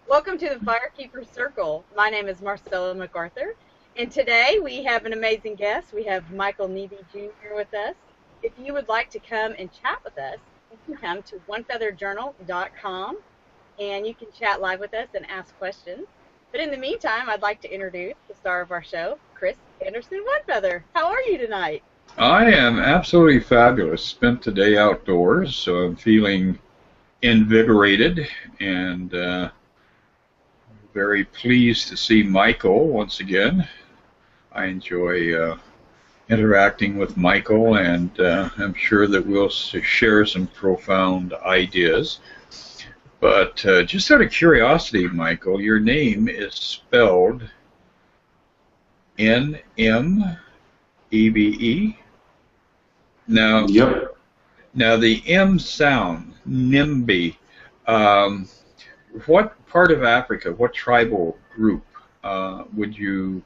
Welcome to the Firekeeper Circle. My name is Marcella MacArthur, and today we have an amazing guest. We have Michael Nnebe Jr. with us. If you would like to come and chat with us, you can come to onefeatherjournal.com, and you can chat live with us and ask questions. But in the meantime, I'd like to introduce the star of our show, Chris Anderson Onefeather. How are you tonight? I am absolutely fabulous. Spent the day outdoors, so I'm feeling invigorated and very pleased to see Michael once again. I enjoy interacting with Michael, and I'm sure that we'll share some profound ideas. But just out of curiosity, Michael, your name is spelled N-M-E-B-E. Now, Yep. Now the M sound, NIMBY. What part of Africa, what tribal group would you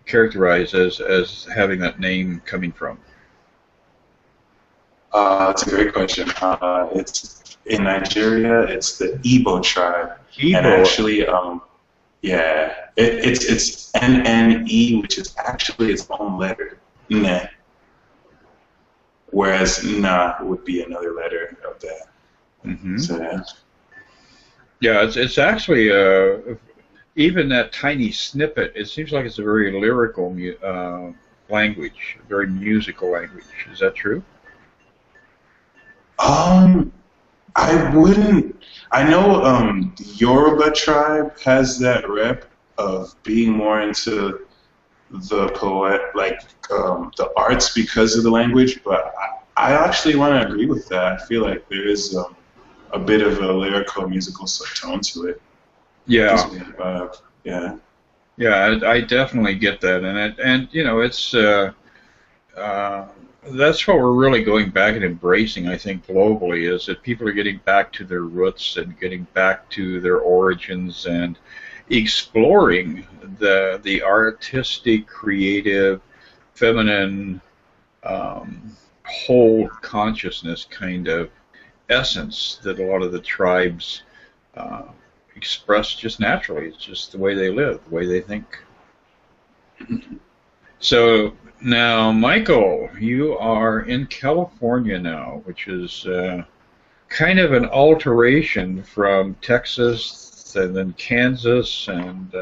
characterize as having that name coming from? That's a great question. It's in Nigeria. It's the Igbo tribe, Igbo. and actually, it's NNE, which is actually its own letter, Nne. Whereas Na would be another letter of that. Mm-hmm. So yeah. Yeah, it's actually even that tiny snippet. It seems like it's a very lyrical language, a very musical language. Is that true? I wouldn't. I know the Yoruba tribe has that rep of being more into the the arts because of the language, but I actually want to agree with that. I feel like there is a bit of a lyrical musical tone to it. Yeah. Yeah. Yeah, I definitely get that, and you know, it's that's what we're really going back and embracing, I think, globally, is that people are getting back to their roots and getting back to their origins and exploring the artistic, creative, feminine, whole consciousness kind of essence that a lot of the tribes express just naturally. It's just the way they live, the way they think. So now, Michael, you are in California now, which is kind of an alteration from Texas and then Kansas, and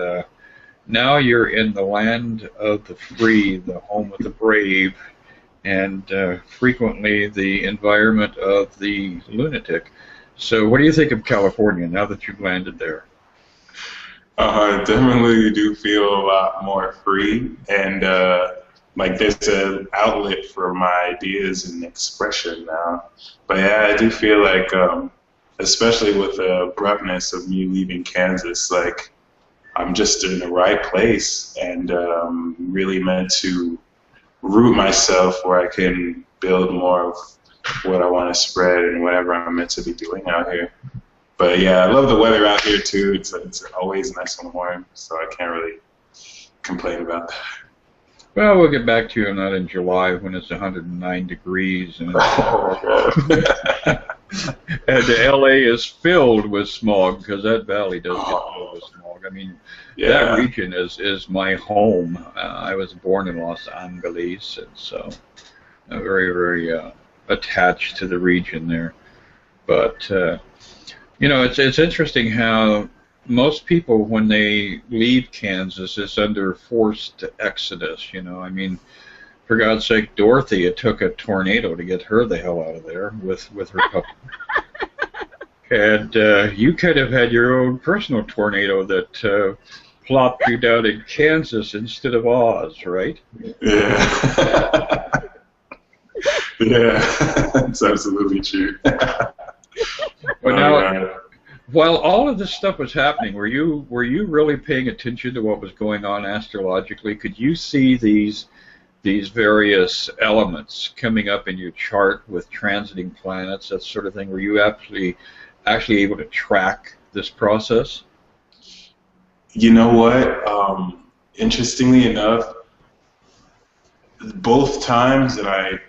now you're in the land of the free, the home of the brave, and frequently the environment of the lunatic. So what do you think of California now that you've landed there? I definitely do feel a lot more free, and like there's an outlet for my ideas and expression now. But yeah, I do feel like, especially with the abruptness of me leaving Kansas, like I'm just in the right place and really meant to root myself where I can build more of what I want to spread and whatever I'm meant to be doing out here. But yeah, I love the weather out here too. It's always nice and warm, so I can't really complain about that. Well, we'll get back to you on that in July when it's 109 degrees and, and LA is filled with smog, because that valley does get filled with smog. I mean, that region is my home. I was born in Los Angeles, and so I'm very, very attached to the region there. But you know, it's interesting how most people, when they leave Kansas, it's under forced exodus. You know, I mean, for God's sake, Dorothy, it took a tornado to get her the hell out of there with her puppy. And you could have had your own personal tornado that plopped you down in Kansas instead of Oz, right? Yeah. Yeah, that's absolutely true. Well, now, while all of this stuff was happening, were you really paying attention to what was going on astrologically? Could you see these various elements coming up in your chart with transiting planets, that sort of thing? Were you actually able to track this process? You know what? Interestingly enough, both times that I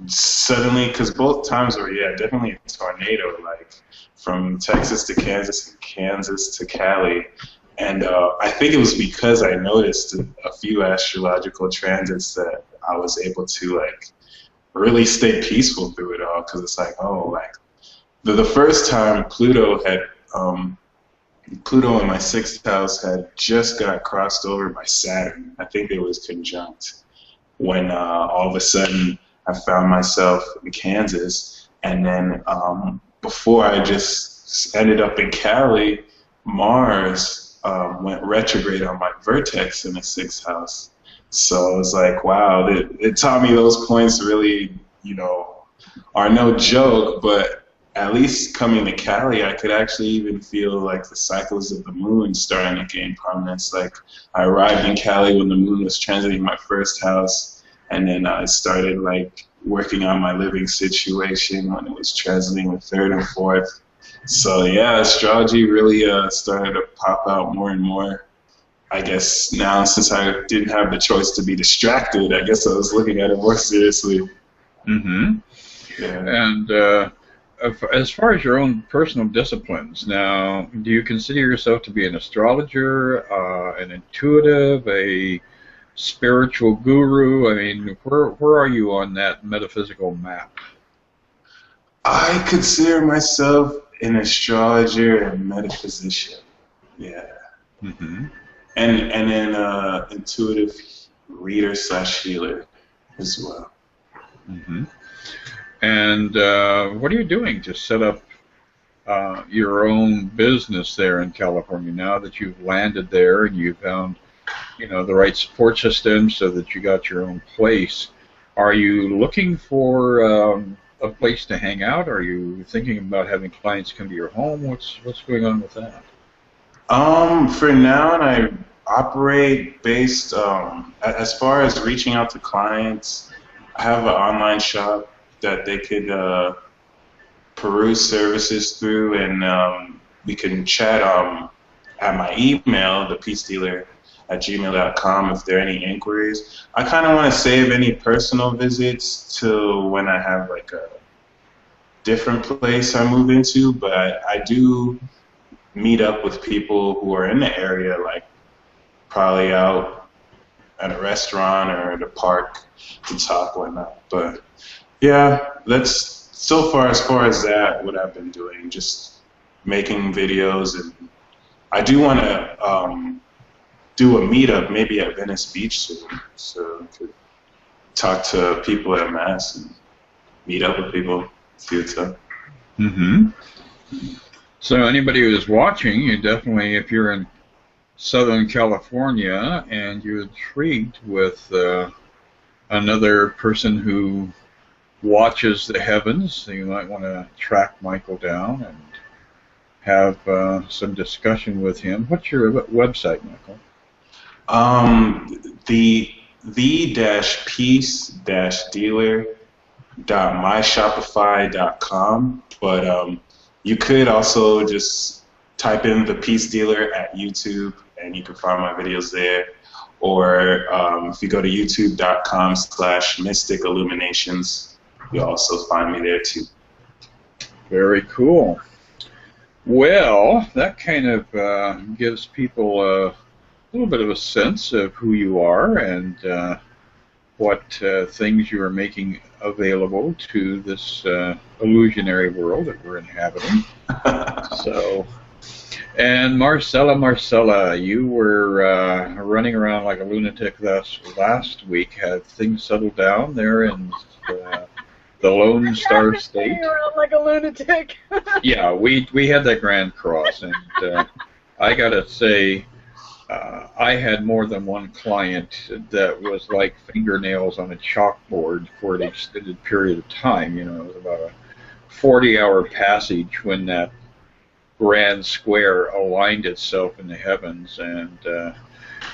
suddenly, because both times were, yeah, definitely a tornado, like from Texas to Kansas and Kansas to Cali. And I think it was because I noticed a few astrological transits that I was able to like really stay peaceful through it all. Because it's like, oh, like the first time Pluto in my sixth house had just got crossed over by Saturn. I think it was conjunct when all of a sudden I found myself in Kansas, and then before I just ended up in Cali, Mars went retrograde on my vertex in the sixth house. So it's like, wow, it taught me those points really, you know, are no joke, but at least coming to Cali, I could actually even feel like the cycles of the moon starting to gain prominence. Like I arrived in Cali when the moon was transiting my first house, and then I started like working on my living situation when it was transiting the third and fourth. So yeah, astrology really started to pop out more and more. I guess now, since I didn't have the choice to be distracted, I guess I was looking at it more seriously. Mm-hmm. Yeah. And as far as your own personal disciplines, now, do you consider yourself to be an astrologer, an intuitive, a spiritual guru? I mean, where are you on that metaphysical map? I consider myself an astrologer and metaphysician. Yeah. Mm-hmm. And an intuitive reader / healer as well. Mm-hmm. And what are you doing to set up your own business there in California now that you've landed there and you've found, you know, the right support system so that you got your own place? Are you looking for a place to hang out? Are you thinking about having clients come to your home? What's going on with that? For now, I operate based as far as reaching out to clients. I have an online shop that they could peruse services through, and we can chat at my email, thepeacedealer@gmail.com, if there are any inquiries. I kind of want to save any personal visits till when I have like a different place I move into, but I do meet up with people who are in the area, like probably out at a restaurant or at a park to talk, whatnot. But yeah, that's so far as that, what I've been doing, just making videos. And I do want to do a meetup maybe at Venice Beach soon, so I could talk to people at Mass and meet up with people, see what's up. Mm-hmm. So anybody who's watching, you definitely, if you're in Southern California and you're intrigued with another person who watches the heavens, so you might want to track Michael down and have some discussion with him. What's your website, Michael? the-peace-dealer.myshopify.com, but you could also just type in The Peace Dealer at YouTube, and you can find my videos there. Or if you go to youtube.com/Mystic Illuminations, you'll also find me there too. Very cool. Well, that kind of gives people a little bit of a sense of who you are and what things you are making available to this illusionary world that we're inhabiting. So, and Marcella, you were running around like a lunatic last week. Have things settled down there in the Lone Star State? Running around like a lunatic. Yeah, we had that Grand Cross, and I gotta say, I had more than one client that was like fingernails on a chalkboard for an extended period of time. You know, it was about a 40-hour passage when that grand square aligned itself in the heavens, and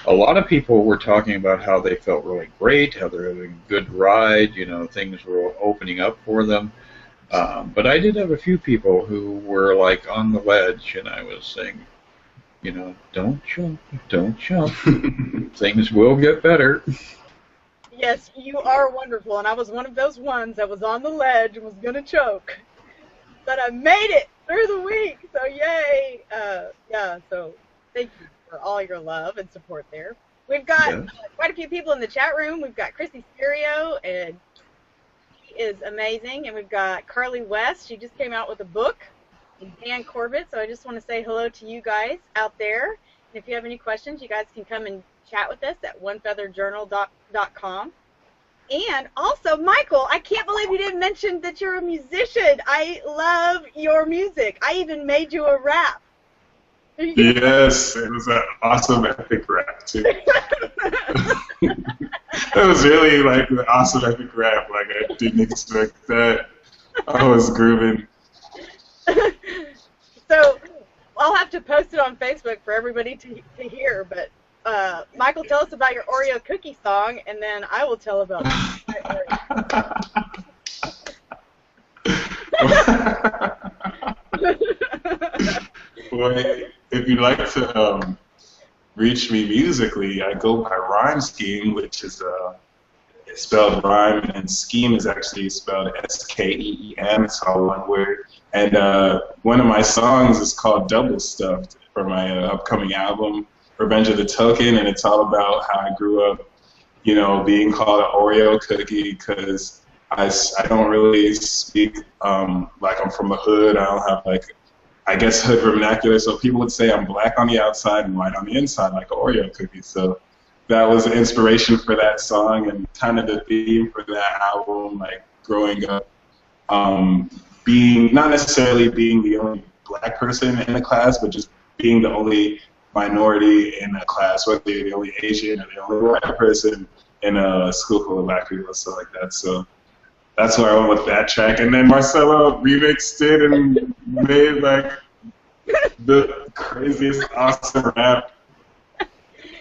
a lot of people were talking about how they felt really great, how they're having a good ride, you know, things were opening up for them. But I did have a few people who were like on the ledge, and I was saying, you know, don't jump, don't jump. Things will get better. Yes, you are wonderful, and I was one of those ones that was on the ledge and was going to choke. But I made it through the week, so yay! Yeah, so thank you for all your love and support there. We've got quite a few people in the chat room. We've got Chrissy Stereo, and she is amazing. And we've got Carly West. She just came out with a book. And Dan Corbett. So I just want to say hello to you guys out there. And if you have any questions, you guys can come and chat with us at onefeatherjournal.com. And also, Michael, I can't believe you didn't mention that you're a musician. I love your music. I even made you a rap. Yes, it was an awesome epic rap, too. It was really like an awesome epic rap. Like, I didn't expect that. I was grooving. So, I'll have to post it on Facebook for everybody to hear, but Michael, tell us about your Oreo cookie song, and then I will tell about my Oreo. Well, if you'd like to reach me musically, I go by Rhyme Scheme, which is spelled rhyme, and scheme is actually spelled S-K-E-E-M. It's all one word. And one of my songs is called Double Stuffed for my upcoming album, Revenge of the Token, and it's all about how I grew up, you know, being called an Oreo cookie because I don't really speak like I'm from the hood. I don't have, like, I guess, hood vernacular, so people would say I'm black on the outside and white on the inside, like an Oreo cookie. So that was the inspiration for that song and kind of the theme for that album, like growing up, being, not necessarily being the only black person in the class, but just being the only minority in a class, whether you're the only Asian or the only white person in a school full of black people, stuff like that. So that's where I went with that track. And then Marcelo remixed it and made like the craziest, awesome rap.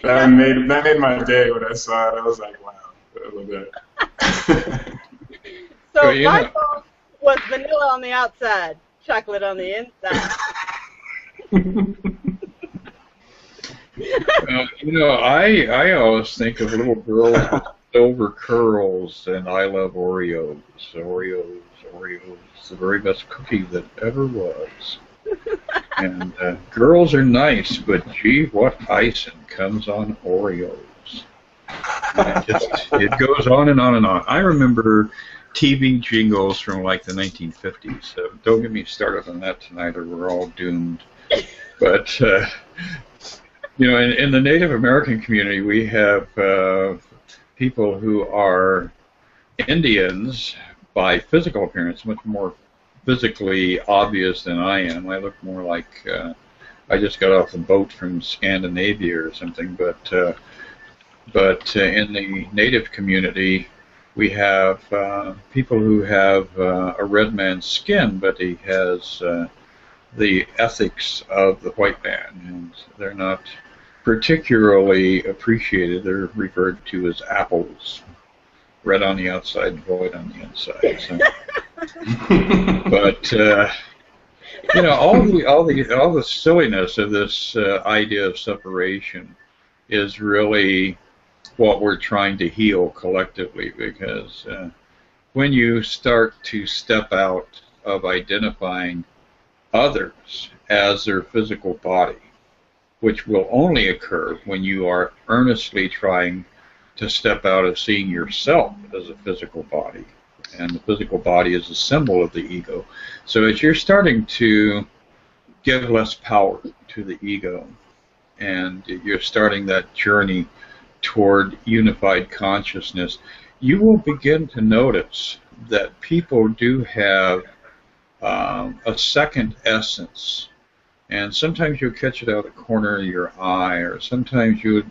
That made my day when I saw it. I was like, wow, I love that. So my song was vanilla on the outside, chocolate on the inside. You know, I always think of little girls with silver curls, and I love Oreos. Oreos, the very best cookie that ever was. And girls are nice, but gee, what icing comes on Oreos. It goes on and on and on. I remember TV jingles from like the 1950s. So don't get me started on that tonight, or we're all doomed. But you know, in the Native American community, we have people who are Indians by physical appearance, much more physically obvious than I am. I look more like I just got off a boat from Scandinavia or something. But in the Native community, we have people who have a red man's skin, but he has the ethics of the white man, and they're not particularly appreciated. They're referred to as apples, red on the outside, void on the inside. So. But you know, all the silliness of this idea of separation is really what we're trying to heal collectively, because when you start to step out of identifying others as their physical body, which will only occur when you are earnestly trying to step out of seeing yourself as a physical body, and the physical body is a symbol of the ego. So as you're starting to give less power to the ego, and you're starting that journey toward unified consciousness, you will begin to notice that people do have a second essence. And sometimes you'll catch it out of the corner of your eye, or sometimes you would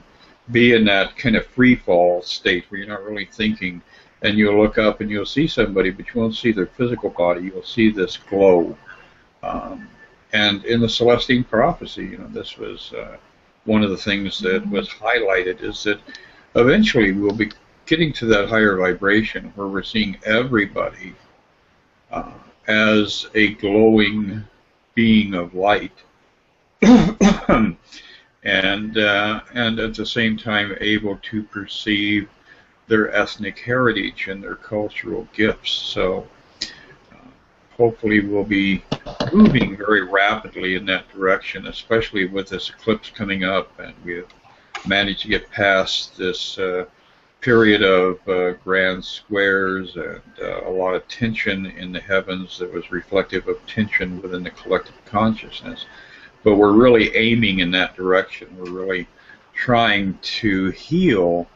be in that kind of free fall state where you're not really thinking, and you'll look up and you'll see somebody, but you won't see their physical body. You'll see this glow. And in the Celestine prophecy, you know, this was one of the things that was highlighted, is that eventually we'll be getting to that higher vibration where we're seeing everybody as a glowing being of light. and at the same time able to perceive their ethnic heritage and their cultural gifts. So hopefully we'll be moving very rapidly in that direction, especially with this eclipse coming up, and we've managed to get past this period of grand squares and a lot of tension in the heavens that was reflective of tension within the collective consciousness. But we're really aiming in that direction. We're really trying to heal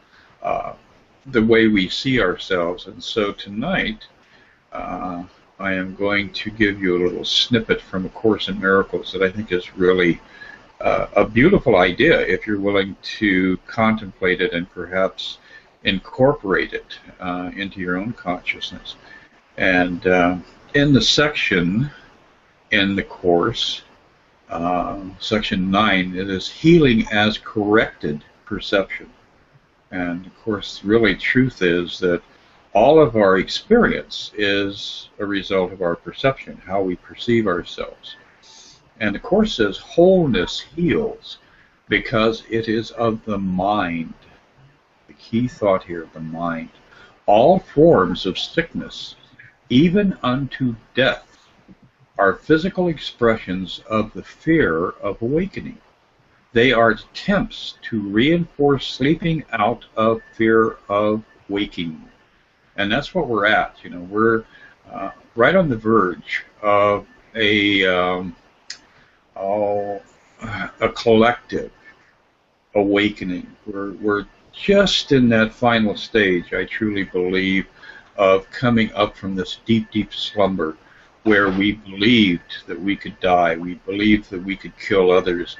the way we see ourselves. And so tonight, I am going to give you a little snippet from A Course in Miracles that I think is really a beautiful idea if you're willing to contemplate it and perhaps incorporate it into your own consciousness. And in the section in the Course, section 9, it is healing as corrected perception. And of course, really, truth is that all of our experience is a result of our perception, how we perceive ourselves. And the Course says wholeness heals because it is of the mind. The key thought here, the mind. All forms of sickness, even unto death, are physical expressions of the fear of awakening. They are attempts to reinforce sleeping out of fear of waking. And that's what we're at. You know, we're right on the verge of a collective awakening. We're just in that final stage, I truly believe, of coming up from this deep, deep slumber where we believed that we could die, we believed that we could kill others,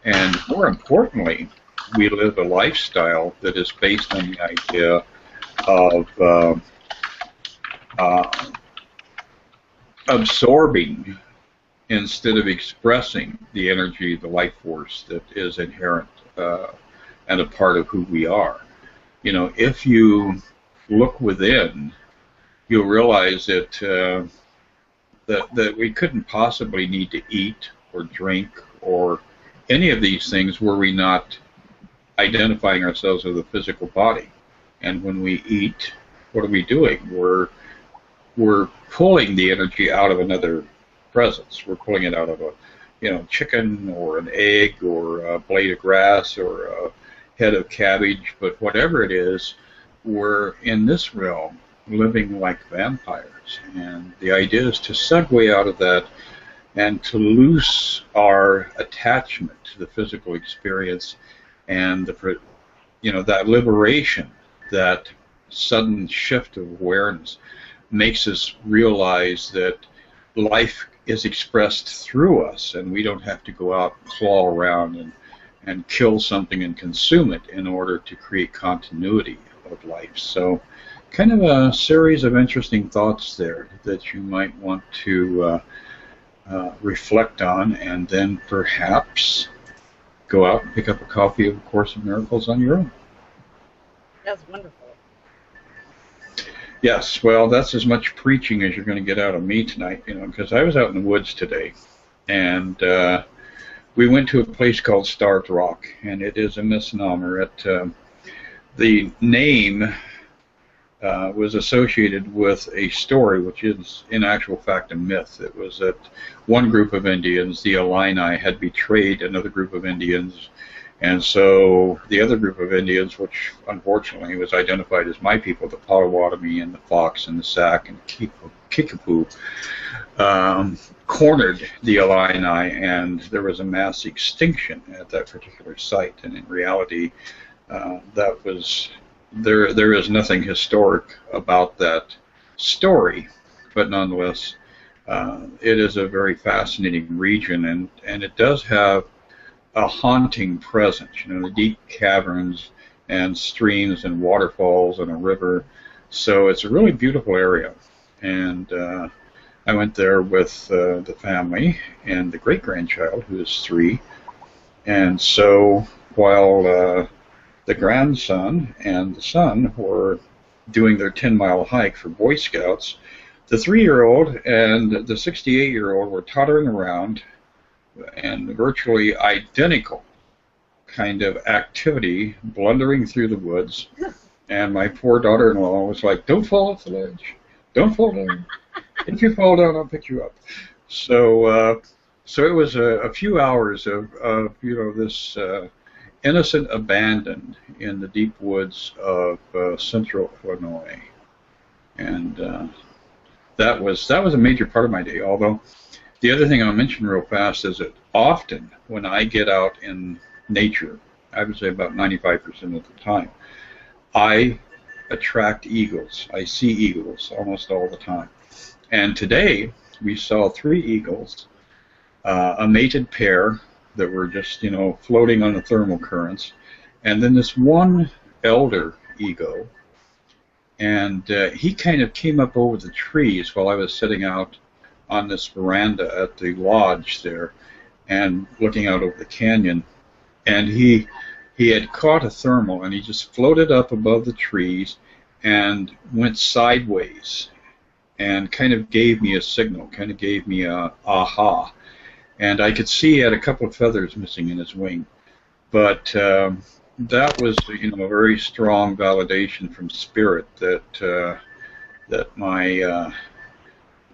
and more importantly, we live a lifestyle that is based on the idea of absorbing instead of expressing the energy, the life force that is inherent and a part of who we are. You know, if you look within, you'll realize that that we couldn't possibly need to eat or drink or any of these things were we not identifying ourselves with a physical body. And when we eat, what are we doing? We're pulling the energy out of another presence. We're pulling it out of a, you know, chicken or an egg or a blade of grass or a head of cabbage. But whatever it is, we're in this realm living like vampires. And the idea is to segue out of that and to loose our attachment to the physical experience and the, you know, that liberation, that sudden shift of awareness makes us realize that life is expressed through us, and we don't have to go out and claw around and kill something and consume it in order to create continuity of life. So kind of a series of interesting thoughts there that you might want to reflect on, and then perhaps go out and pick up a copy of A Course in Miracles on your own. That's wonderful. Yes, well, that's as much preaching as you're going to get out of me tonight, you know, because I was out in the woods today, and we went to a place called Starved Rock, and it is a misnomer. The name was associated with a story, which is in actual fact a myth. It was that one group of Indians, the Illini, had betrayed another group of Indians, and so the other group of Indians, which unfortunately was identified as my people, the Potawatomi and the Fox and the Sac and the Kickapoo, cornered the Illini, and there was a mass extinction at that particular site. And in reality, that was there is nothing historic about that story, but nonetheless, it is a very fascinating region, and it does have a haunting presence. You know, the deep caverns and streams and waterfalls and a river. So it's a really beautiful area, and I went there with the family and the great-grandchild, who is 3, and so while the grandson and the son were doing their 10-mile hike for Boy Scouts, the 3-year-old and the 68-year-old were tottering around, and virtually identical kind of activity, blundering through the woods. And my poor daughter-in-law was like, "Don't fall off the ledge. Don't fall down. If you fall down, I'll pick you up." So it was a few hours of this innocent abandon in the deep woods of central Illinois, and that was a major part of my day. Although the other thing I'll mention real fast is that often when I get out in nature, I would say about 95% of the time, I attract eagles. I see eagles almost all the time. And today we saw 3 eagles, a mated pair that were just, floating on the thermal currents, and then this one elder eagle, and he kind of came up over the trees while I was sitting out on this veranda at the lodge there and looking out over the canyon, and he had caught a thermal, and he just floated up above the trees and went sideways and kind of gave me a signal, kind of gave me a aha. And I could see he had a couple of feathers missing in his wing. But that was, a very strong validation from Spirit that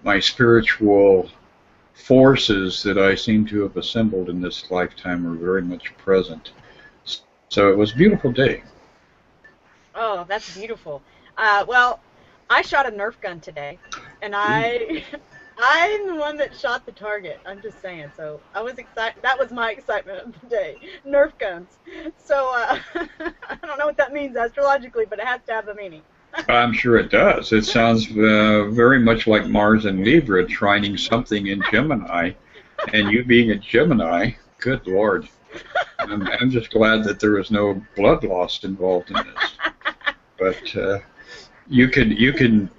my spiritual forces that I seem to have assembled in this lifetime are very much present. So it was a beautiful day. Oh, that's beautiful. Well, I shot a Nerf gun today, and I'm the one that shot the target. I'm just saying. So I was excited. That was my excitement of the day. Nerf guns. So I don't know what that means astrologically, but it has to have a meaning. I'm sure it does. It sounds very much like Mars and Libra trining something in Gemini, and you being a Gemini, good Lord. I'm just glad that there was no blood loss involved in this. But you can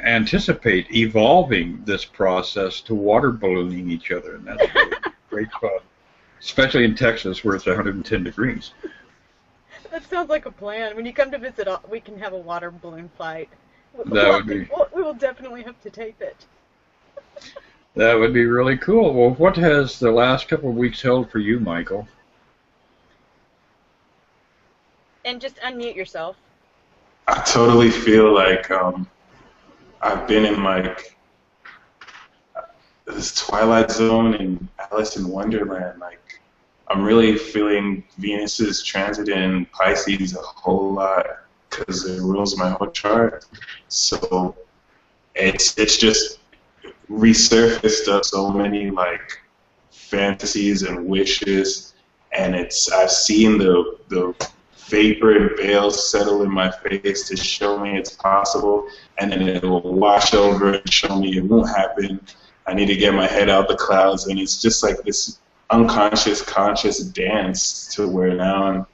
anticipate evolving this process to water ballooning each other, and that's really great fun, especially in Texas where it's 110 degrees. That sounds like a plan. When you come to visit, we can have a water balloon fight. That would be. We will definitely have to tape it. That would be really cool. Well, what has the last couple of weeks held for you, Michael? And just unmute yourself. I totally feel like I've been in like this Twilight Zone and Alice in Wonderland. Like I'm really feeling Venus's transit in Pisces a whole lot because it rules my whole chart. So it's just resurfaced up so many like fantasies and wishes, and I've seen the vapor and veils settle in my face to show me it's possible, and then it will wash over and show me it won't happen. I need to get my head out the clouds, and it's just like this unconscious, conscious dance to where now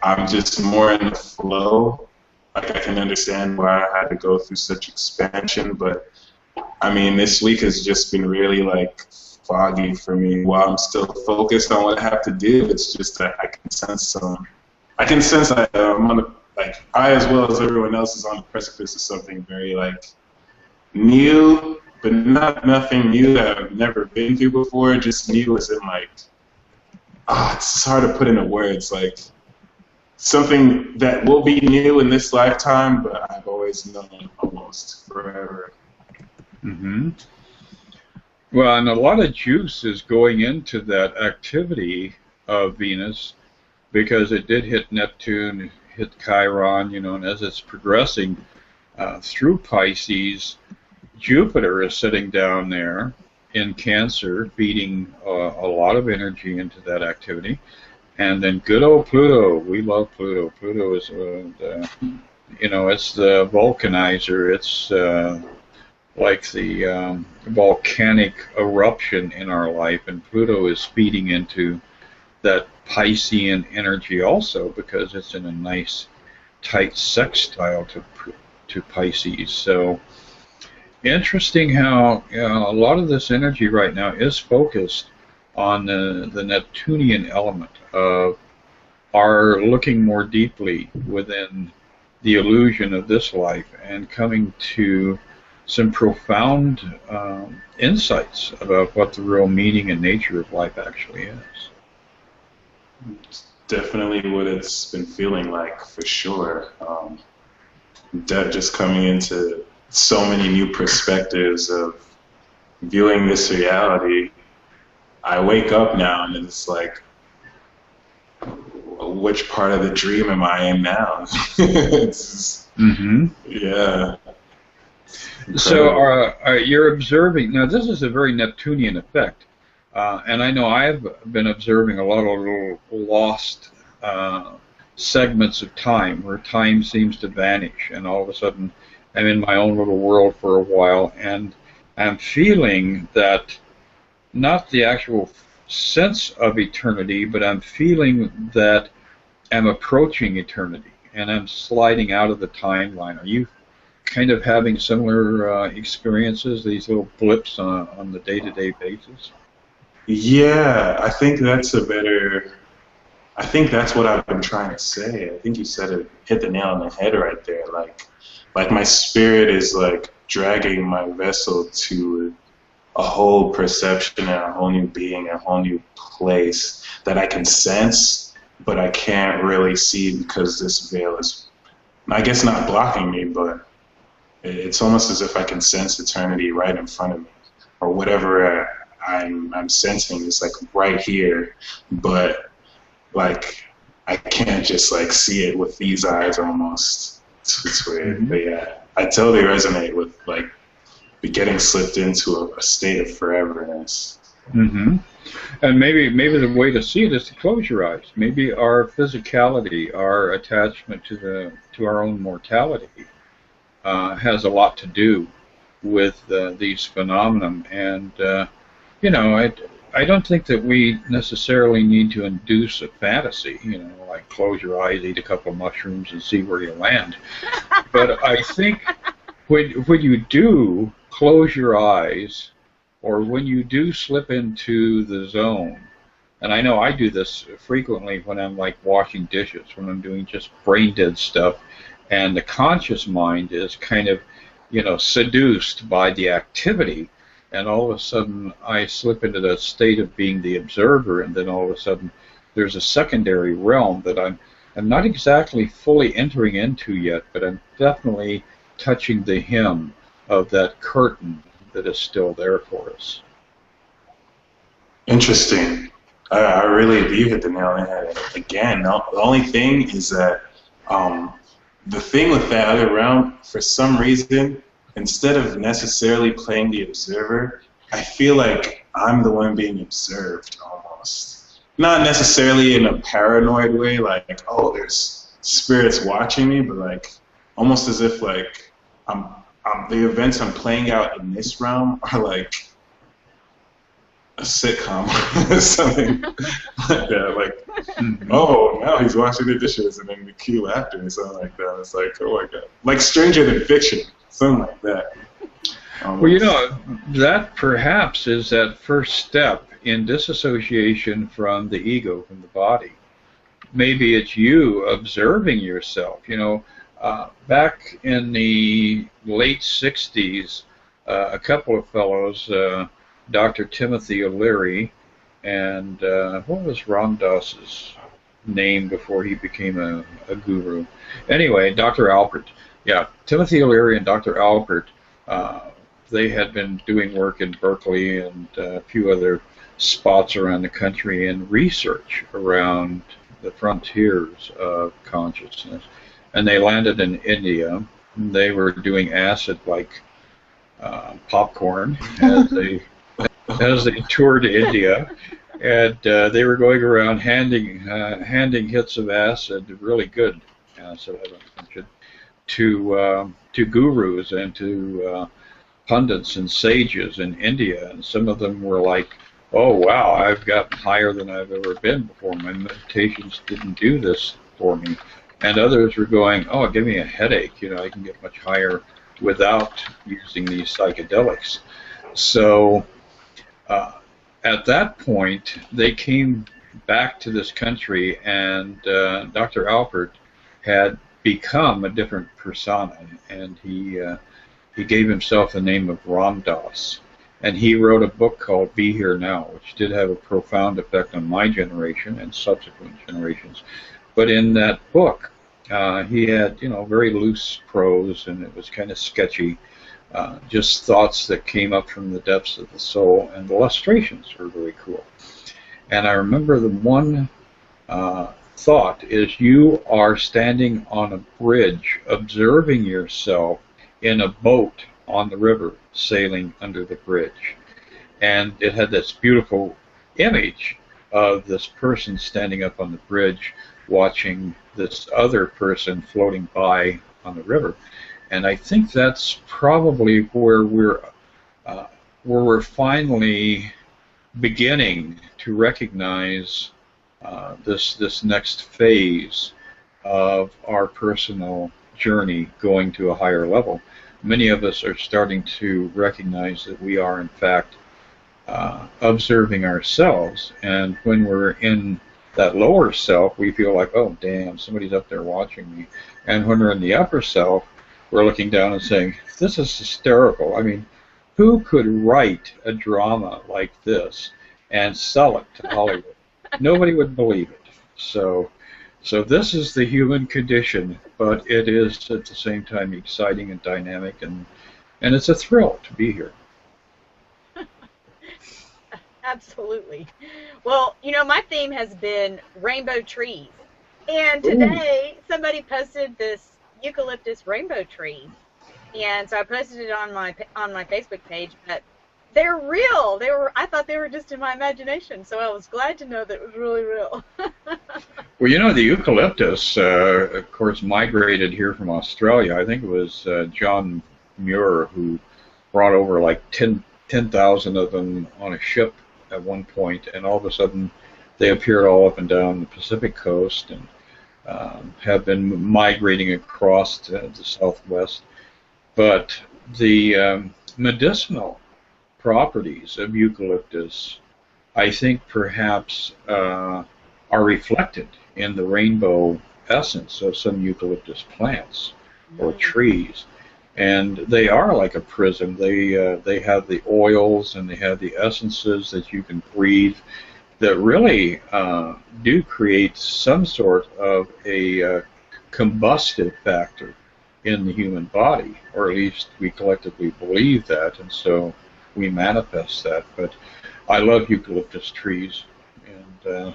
I'm just more in the flow. Like I can understand why I had to go through such expansion, but I mean, this week has just been really like foggy for me. While I'm still focused on what I have to do, it's just that I can sense I'm on the, like I as well as everyone else is on the precipice of something very like new, but nothing new that I've never been through before. Just new as in like, it's hard to put into words. Like something that will be new in this lifetime, but I've always known almost forever. Mm-hmm. Well, and a lot of juice is going into that activity of Venus, because it did hit Neptune, hit Chiron, and as it's progressing through Pisces, Jupiter is sitting down there in Cancer, feeding a lot of energy into that activity. And then good old Pluto, we love Pluto. Pluto is, it's the vulcanizer. It's like the volcanic eruption in our life, and Pluto is feeding into that Piscean energy also, because it's in a nice tight sextile to Pisces. So interesting how a lot of this energy right now is focused on the Neptunian element of our looking more deeply within the illusion of this life and coming to some profound insights about what the real meaning and nature of life actually is. definitely what it's been feeling like for sure. Just coming into so many new perspectives of viewing this reality. I wake up now and it's like, which part of the dream am I in now? It's just, yeah. So you're observing, now this is a very Neptunian effect, and I know I've been observing a lot of little lost segments of time where time seems to vanish, and all of a sudden I'm in my own little world for a while, and I'm feeling that, not the actual sense of eternity, but I'm feeling that I'm approaching eternity, and I'm sliding out of the timeline. Are you kind of having similar experiences, these little blips on the day-to-day basis? Yeah, I think that's I think that's what I've been trying to say. I think you said it, hit the nail on the head right there. Like my spirit is like dragging my vessel to a whole perception and a whole new being, a whole new place that I can sense, but I can't really see because this veil is, I guess, not blocking me, but it's almost as if I can sense eternity right in front of me, or whatever I'm sensing is like right here, but like I can't just like see it with these eyes almost. It's weird, but yeah, I totally resonate with like getting slipped into a state of foreverness. And maybe the way to see it is to close your eyes. Maybe our physicality, our attachment to our own mortality, has a lot to do with these phenomena. And you know, I don't think that we necessarily need to induce a fantasy. You know, like close your eyes, eat a couple of mushrooms, and see where you land. But I think when you do close your eyes, or when you do slip into the zone, and I know I do this frequently when I'm like washing dishes, when I'm doing just brain dead stuff, and the conscious mind is kind of, you know, seduced by the activity, and all of a sudden I slip into that state of being the observer, and then all of a sudden there's a secondary realm that I'm not exactly fully entering into yet, but I'm definitely touching the hem of that curtain that is still there for us. Interesting. I really, you hit the nail on the head again. The only thing is that the thing with that other realm, for some reason, instead of necessarily playing the observer, I feel like I'm the one being observed almost. Not necessarily in a paranoid way, like, oh, there's spirits watching me, but like almost as if like the events I'm playing out in this realm are like a sitcom or something like that. Like, oh, now he's washing the dishes, and then the cue after, or something like that. It's like, oh my god, like Stranger Than Fiction, something like that. Well, you know, that perhaps is that first step in disassociation from the ego, from the body. Maybe it's you observing yourself. You know, back in the late 60s, a couple of fellows, Dr. Timothy O'Leary and what was Ram Dass's name before he became a guru? Anyway, Dr. Alpert. Yeah, Timothy O'Leary and Dr. Alpert, they had been doing work in Berkeley and a few other spots around the country in research around the frontiers of consciousness. And they landed in India. They were doing acid like popcorn as they toured India, and they were going around handing hits of acid, really good acid, I don't mention, to gurus and to pundits and sages in India, and some of them were like, oh wow, I've gotten higher than I've ever been before. My meditations didn't do this for me. And others were going, oh, give me a headache. You know, I can get much higher without using these psychedelics. So at that point, they came back to this country, and Dr. Alpert had become a different persona, and he gave himself the name of Ram Dass. And he wrote a book called Be Here Now, which did have a profound effect on my generation and subsequent generations. But in that book, he had, very loose prose, and it was kind of sketchy, just thoughts that came up from the depths of the soul, and the illustrations were very cool. And I remember the one thought is, you are standing on a bridge observing yourself in a boat on the river sailing under the bridge. And it had this beautiful image of this person standing up on the bridge watching this other person floating by on the river. And I think that's probably where we're finally beginning to recognize this next phase of our personal journey going to a higher level. Many of us are starting to recognize that we are, in fact, observing ourselves, and when we're in that lower self, we feel like, oh, damn, somebody's up there watching me. And when we're in the upper self, we're looking down and saying, this is hysterical. I mean, who could write a drama like this and sell it to Hollywood? Nobody would believe it. So this is the human condition, but it is at the same time exciting and dynamic, and it's a thrill to be here. Absolutely. Well, my theme has been rainbow trees. And today, somebody posted this eucalyptus rainbow tree. And so I posted it on my Facebook page, but they're real. I thought they were just in my imagination, so I was glad to know that it was really real. Well, the eucalyptus, of course, migrated here from Australia. I think it was John Muir who brought over like 10,000 of them on a ship at one point, and all of a sudden they appeared all up and down the Pacific coast and have been migrating across to the southwest. But the medicinal properties of eucalyptus, I think, perhaps are reflected in the rainbow essence of some eucalyptus plants or trees. And they are like a prism. They have the oils and they have the essences that you can breathe that really do create some sort of a combustive factor in the human body, or at least we collectively believe that, and so we manifest that. But I love eucalyptus trees, and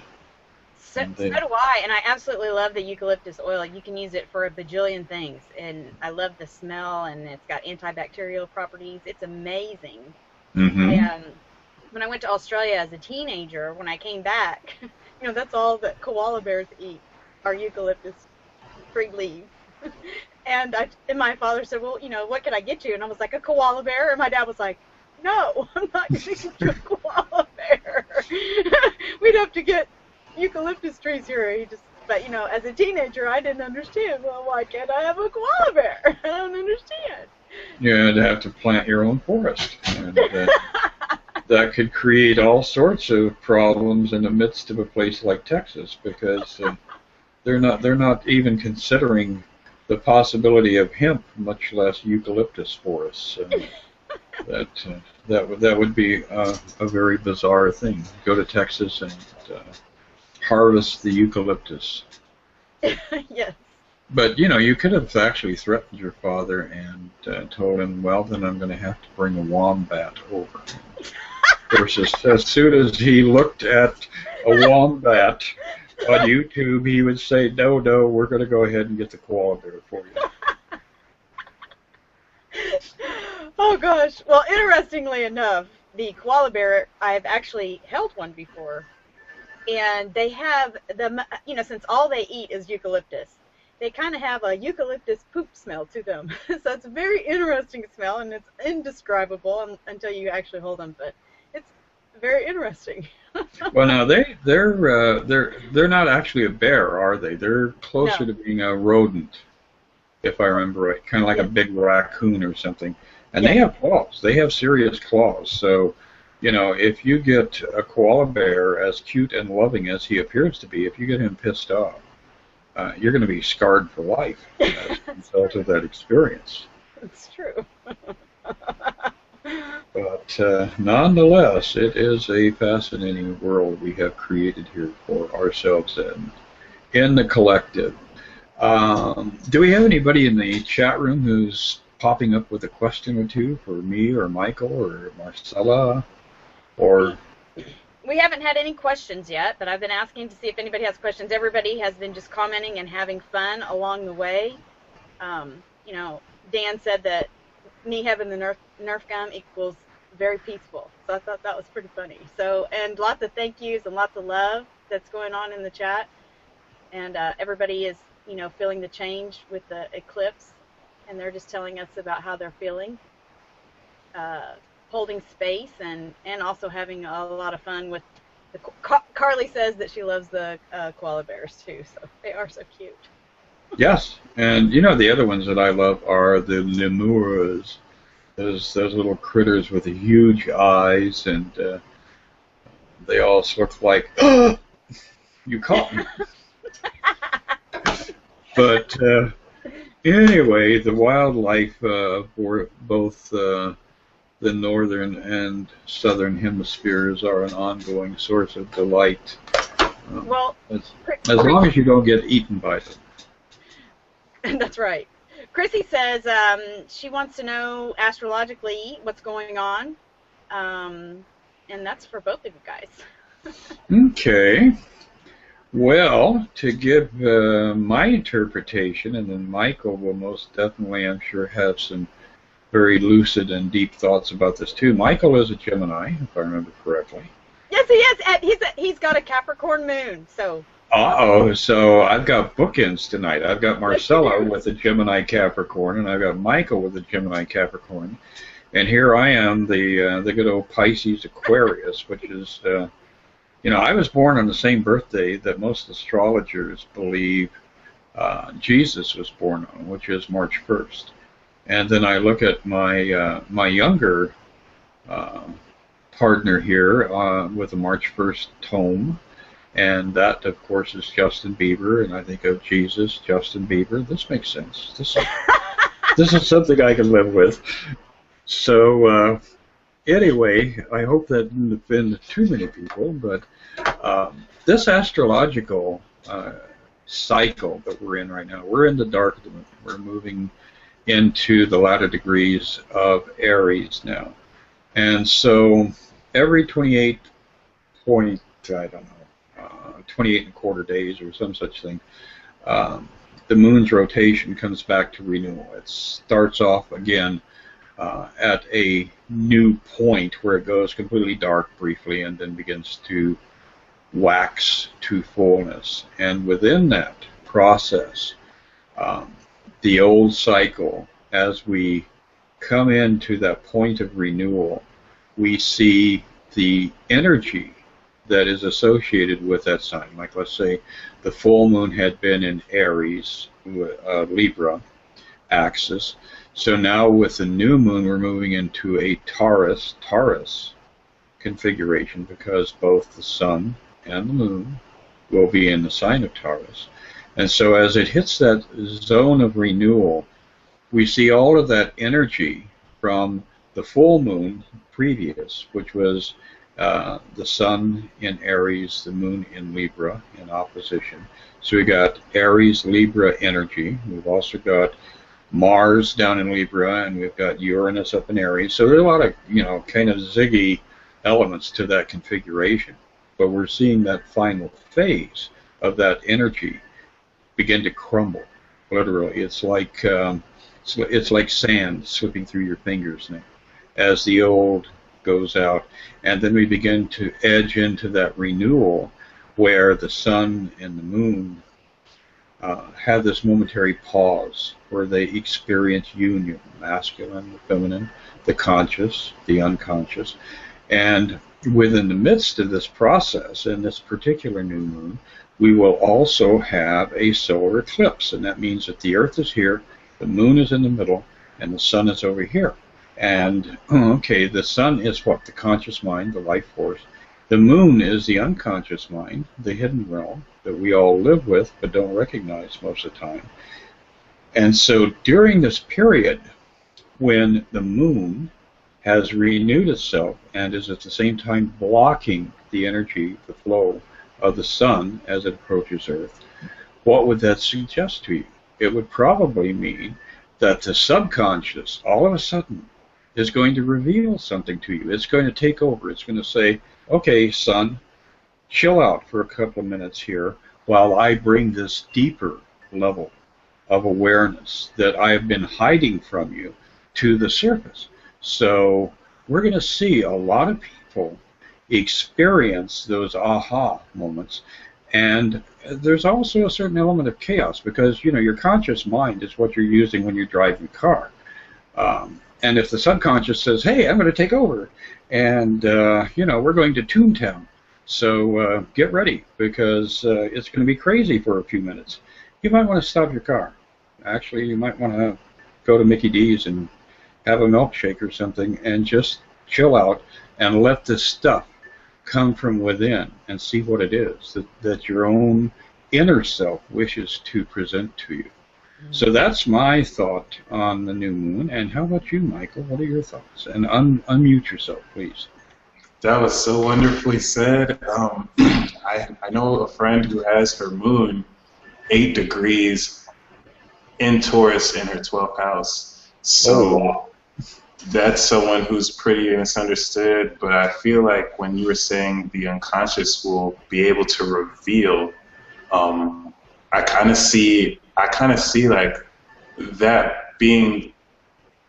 so do I, and I absolutely love the eucalyptus oil. You can use it for a bajillion things, and I love the smell, and it's got antibacterial properties. It's amazing. Mm-hmm. And when I went to Australia as a teenager, when I came back, that's all that koala bears eat are eucalyptus tree leaves. And my father said, well, what could I get you? And I was like, a koala bear. And my dad was like, no, I'm not going to get you a koala bear. We'd have to get eucalyptus trees here. But as a teenager, I didn't understand. Well, why can't I have a koala bear? I don't understand. You'd have to plant your own forest, and that could create all sorts of problems in the midst of a place like Texas, because they're not even considering the possibility of hemp, much less eucalyptus forests. That would be a very bizarre thing. Go to Texas and harvest the eucalyptus. Yes. But you could have actually threatened your father and told him, well, then I'm going to have to bring a wombat over. Of course, as soon as he looked at a wombat on YouTube, he would say, no, we're going to go ahead and get the koala bear for you. Oh, gosh. Well, interestingly enough, the koala bear, I've actually held one before. And they have, since all they eat is eucalyptus, they kind of have a eucalyptus poop smell to them. So it's a very interesting smell, and it's indescribable until you actually hold them. But it's very interesting. Well, now they're not actually a bear, are they? They're closer to being a rodent, if I remember right, kind of like a big raccoon or something. And they have claws. They have serious claws. So, if you get a koala bear as cute and loving as he appears to be, if you get him pissed off, you're going to be scarred for life as a result of that experience. It's true. But nonetheless, it is a fascinating world we have created here for ourselves and in the collective. Do we have anybody in the chat room who's popping up with a question or two for me or Michael or Marcella? Or we haven't had any questions yet, but I've been asking to see if anybody has questions. Everybody has been just commenting and having fun along the way. You know, Dan said that me having the Nerf gun equals very peaceful. So I thought that was pretty funny. So, and lots of thank yous and lots of love that's going on in the chat. And everybody is, you know, feeling the change with the eclipse. And they're just telling us about how they're feeling. Holding space and also having a lot of fun with the Carly says that she loves the koala bears too, so they are so cute. yes, and you know the other ones that I love are the lemurs, those little critters with the huge eyes, and they all look like you caught me. But anyway, the wildlife for both the northern and southern hemispheres are an ongoing source of delight. Well, as long as you don't get eaten by them. That's right. Chrissy says she wants to know astrologically what's going on, and that's for both of you guys. Okay. Well, to give my interpretation, and then Michael will most definitely, I'm sure, have some very lucid and deep thoughts about this too. Michael is a Gemini, if I remember correctly. Yes, he is. He's got a Capricorn moon, so. Uh-oh, so I've got bookends tonight. I've got Marcella with a Gemini Capricorn, and I've got Michael with a Gemini Capricorn. And here I am, the good old Pisces Aquarius, which is, you know, I was born on the same birthday that most astrologers believe Jesus was born on, which is March 1st. And then I look at my my younger partner here with a March 1st tome, and that, of course, is Justin Bieber. And I think of Jesus, Justin Bieber. This makes sense. This is something I can live with. So anyway, I hope that didn't offend too many people, but this astrological cycle that we're in right now, we're in the dark. We're moving into the latter degrees of Aries now. And so every 28 point, I don't know, 28 and a quarter days or some such thing, the moon's rotation comes back to renewal. It starts off again at a new point where it goes completely dark briefly and then begins to wax to fullness. And within that process, the old cycle, as we come into that point of renewal, we see the energy that is associated with that sign. Like, let's say the full moon had been in Aries, Libra axis. So now with the new moon, we're moving into a Taurus configuration, because both the sun and the moon will be in the sign of Taurus. And so as it hits that zone of renewal, we see all of that energy from the full moon previous, which was the sun in Aries, the moon in Libra in opposition. So we got Aries, Libra energy. We've also got Mars down in Libra, and we've got Uranus up in Aries. So there's a lot of, you know, kind of ziggy elements to that configuration. But we're seeing that final phase of that energy begin to crumble. Literally, it's like sand slipping through your fingers now, as the old goes out, and then we begin to edge into that renewal, where the sun and the moon have this momentary pause, where they experience union, masculine, the feminine, the conscious, the unconscious, and within the midst of this process, in this particular new moon, we will also have a solar eclipse, and that means that the Earth is here, the moon is in the middle, and the sun is over here. And, okay, the sun is what? The conscious mind, the life force. The moon is the unconscious mind, the hidden realm that we all live with but don't recognize most of the time. And so during this period, when the moon has renewed itself and is at the same time blocking the energy, the flow of the sun as it approaches Earth, what would that suggest to you? It would probably mean that the subconscious, all of a sudden, is going to reveal something to you. It's going to take over. It's going to say, okay, son, chill out for a couple of minutes here while I bring this deeper level of awareness that I have been hiding from you to the surface. So we're going to see a lot of people experience those aha moments. And there's also a certain element of chaos because, you know, your conscious mind is what you're using when you're driving a car. And if the subconscious says, hey, I'm going to take over, and, you know, we're going to Toontown, so get ready because it's going to be crazy for a few minutes, you might want to stop your car. Actually, you might want to go to Mickey D's and have a milkshake or something and just chill out and let this stuff come from within and see what it is that your own inner self wishes to present to you. So that's my thought on the new moon. And how about you, Michael? What are your thoughts? And unmute yourself, please. That was so wonderfully said. I know a friend who has her moon 8 degrees in Taurus in her 12th house. So that's someone who's pretty misunderstood. But I feel like when you were saying the unconscious will be able to reveal, I kind of see like that being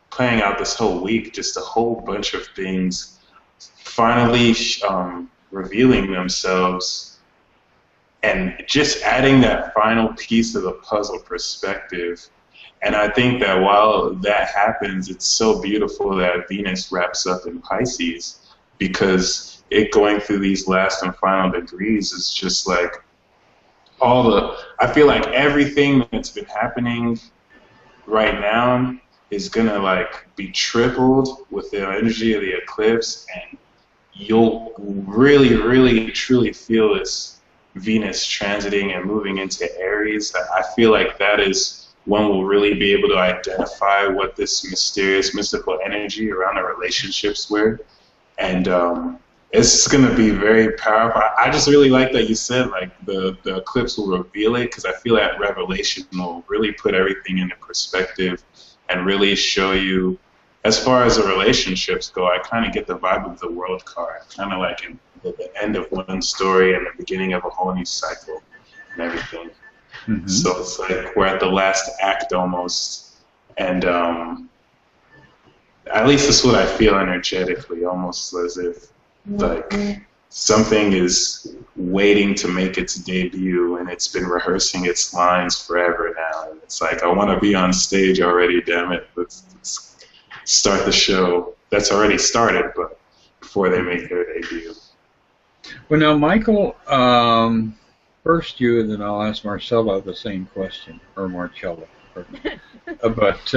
playing out this whole week, just a whole bunch of things finally revealing themselves and just adding that final piece of the puzzle perspective. And I think that while that happens, it's so beautiful that Venus wraps up in Pisces because it going through these last and final degrees is just like I feel like everything that's been happening right now is gonna like be tripled with the energy of the eclipse, and you'll really, really, truly feel this Venus transiting and moving into Aries. I feel like that is when we'll really be able to identify what this mysterious, mystical energy around the relationships were, and it's going to be very powerful. I just really like that you said like the eclipse will reveal it because I feel that revelation will really put everything into perspective and really show you, as far as the relationships go, I kind of get the vibe of the World card, kind of like the end of one story and the beginning of a whole new cycle and everything. Mm-hmm. So it's like we're at the last act almost, and at least that's what I feel energetically, almost as if like something is waiting to make its debut and it's been rehearsing its lines forever now, and it's like I want to be on stage already, damn it, let's start the show that's already started, but before they make their debut. Well, now, Michael, first you, and then I'll ask Marcella the same question, or Marcella. But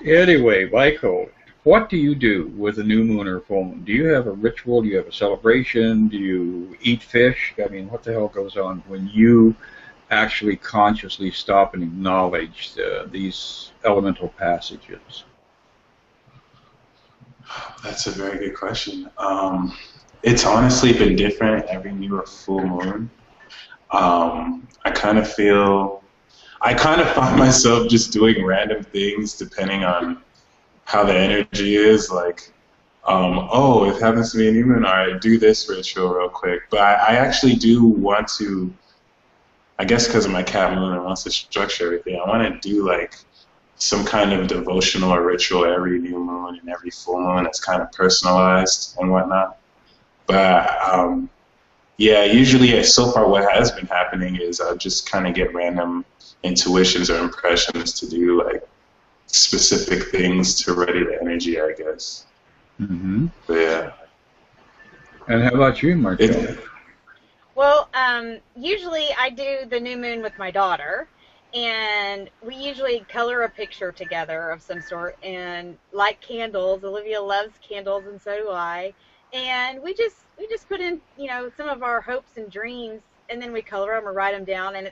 anyway, Michael, what do you do with a new moon or full moon? Do you have a ritual? Do you have a celebration? Do you eat fish? I mean, what the hell goes on when you actually consciously stop and acknowledge these elemental passages? That's a very good question. It's honestly been different every new or full moon. I kind of find myself just doing random things depending on how the energy is. Like, it happens to be a new moon, all right, do this ritual real quick. But I actually do want to, I guess because of my cat moon, I want to structure everything. I want to do like some kind of devotional or ritual every new moon and every full moon that's kind of personalized and whatnot. But yeah, usually so far what has been happening is I just kind of get random intuitions or impressions to do like specific things to ready the energy, I guess. Mm-hmm. But yeah. And how about you, Marcella? Well, usually I do the new moon with my daughter, and we usually color a picture together of some sort and light candles. Olivia loves candles, and so do I. And we just put in, some of our hopes and dreams, and then we color them or write them down, and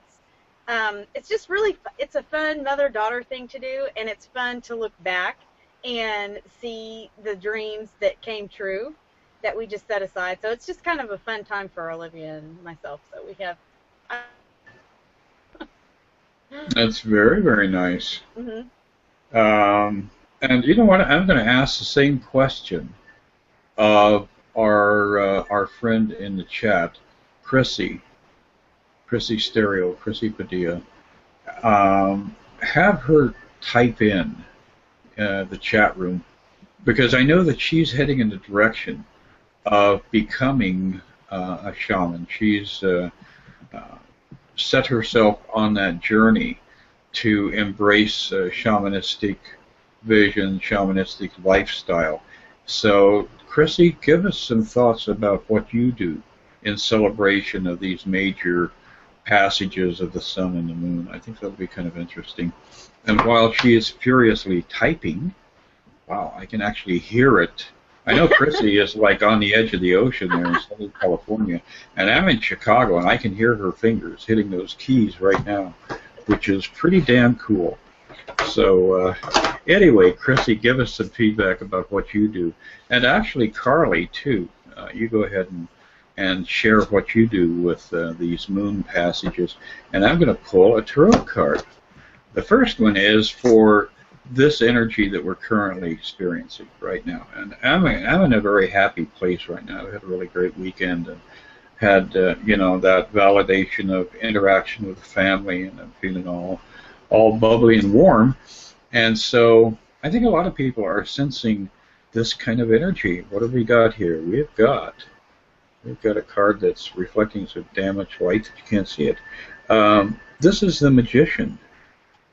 it's just really, it's a fun mother-daughter thing to do, and it's fun to look back and see the dreams that came true that we just set aside. So it's just kind of a fun time for Olivia and myself. So we have. That's very, very nice. Mm-hmm. And you know what? I'm going to ask the same question of our friend in the chat, Chrissy Stereo, Chrissy Padilla. Have her type in the chat room, because I know that she's heading in the direction of becoming a shaman. She's set herself on that journey to embrace shamanistic vision, shamanistic lifestyle. So, Chrissy, give us some thoughts about what you do in celebration of these major passages of the sun and the moon. I think that'll be kind of interesting. And while she is furiously typing, wow, I can actually hear it. I know Chrissy is like on the edge of the ocean there in Southern California, and I'm in Chicago, and I can hear her fingers hitting those keys right now, which is pretty damn cool. So anyway, Chrissy, give us some feedback about what you do. And actually, Carly, too, you go ahead and share what you do with these moon passages. And I'm going to pull a tarot card. The first one is for this energy that we're currently experiencing right now. And I'm in a very happy place right now. I had a really great weekend and had, you know, that validation of interaction with the family, and I'm feeling all bubbly and warm. And so I think a lot of people are sensing this kind of energy. What have we got here? We've got a card that's reflecting some damaged light that you can't see it. This is the Magician,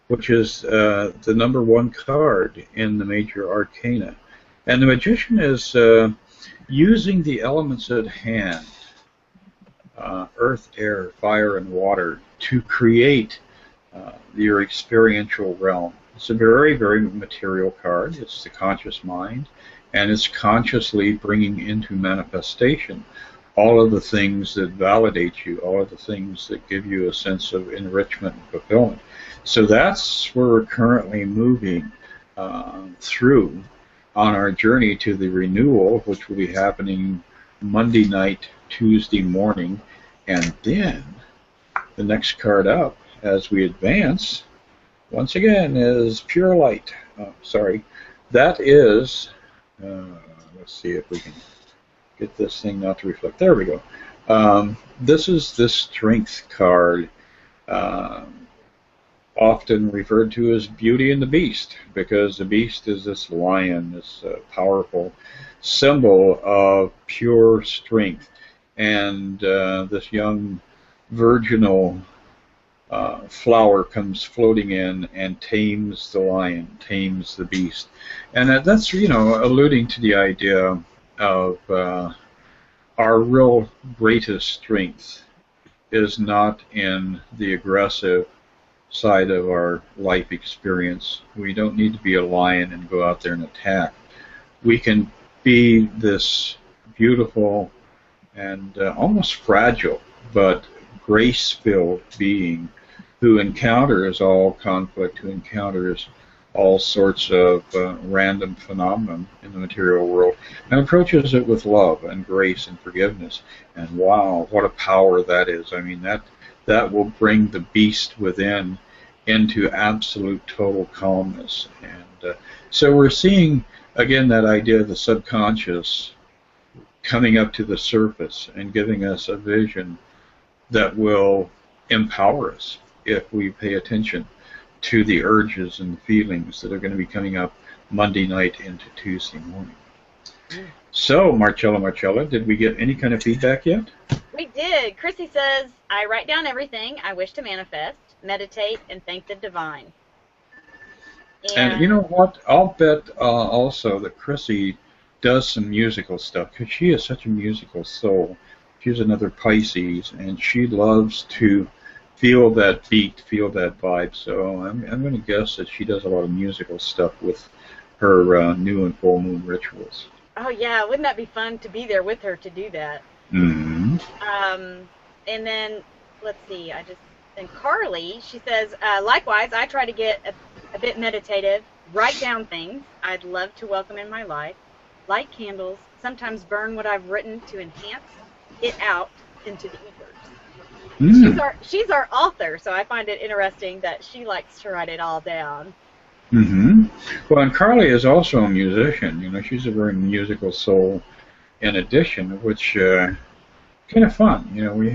which is the #1 card in the major arcana. And the Magician is using the elements at hand, earth, air, fire, and water, to create your experiential realm. It's a very, very material card. It's the conscious mind, and it's consciously bringing into manifestation all of the things that validate you, all of the things that give you a sense of enrichment and fulfillment. So that's where we're currently moving through on our journey to the renewal, which will be happening Monday night, Tuesday morning, and then the next card up as we advance, once again, is Pure Light. Sorry, that is, let's see if we can get this thing not to reflect. There we go. This is the Strength card, often referred to as Beauty and the Beast, because the beast is this lion, this powerful symbol of pure strength. And this young virginal flower comes floating in and tames the lion, tames the beast. And that's, you know, alluding to the idea of our real greatest strength is not in the aggressive side of our life experience. We don't need to be a lion and go out there and attack. We can be this beautiful and almost fragile but grace-filled being who encounters all conflict, who encounters all sorts of random phenomenon in the material world, and approaches it with love and grace and forgiveness. And wow, what a power that is. I mean, that will bring the beast within into absolute total calmness. And so we're seeing, again, that idea of the subconscious coming up to the surface and giving us a vision that will empower us if we pay attention to the urges and feelings that are going to be coming up Monday night into Tuesday morning. So, Marcella, did we get any kind of feedback yet? We did. Chrissy says, I write down everything I wish to manifest, meditate, and thank the divine. And you know what? I'll bet also that Chrissy does some musical stuff, because she is such a musical soul. She's another Pisces, and she loves to feel that beat, feel that vibe. So I'm going to guess that she does a lot of musical stuff with her new and full moon rituals. Oh yeah, wouldn't that be fun to be there with her to do that? Mm-hmm. And then let's see, and Carly, she says, likewise, I try to get a bit meditative write down things I'd love to welcome in my life, light candles, sometimes burn what I've written to enhance it out into the ethers. Mm. She's our author, so I find it interesting that she likes to write it all down. Mm-hmm. Well, and Carly is also a musician. You know, she's a very musical soul. In addition, which kind of fun. You know, we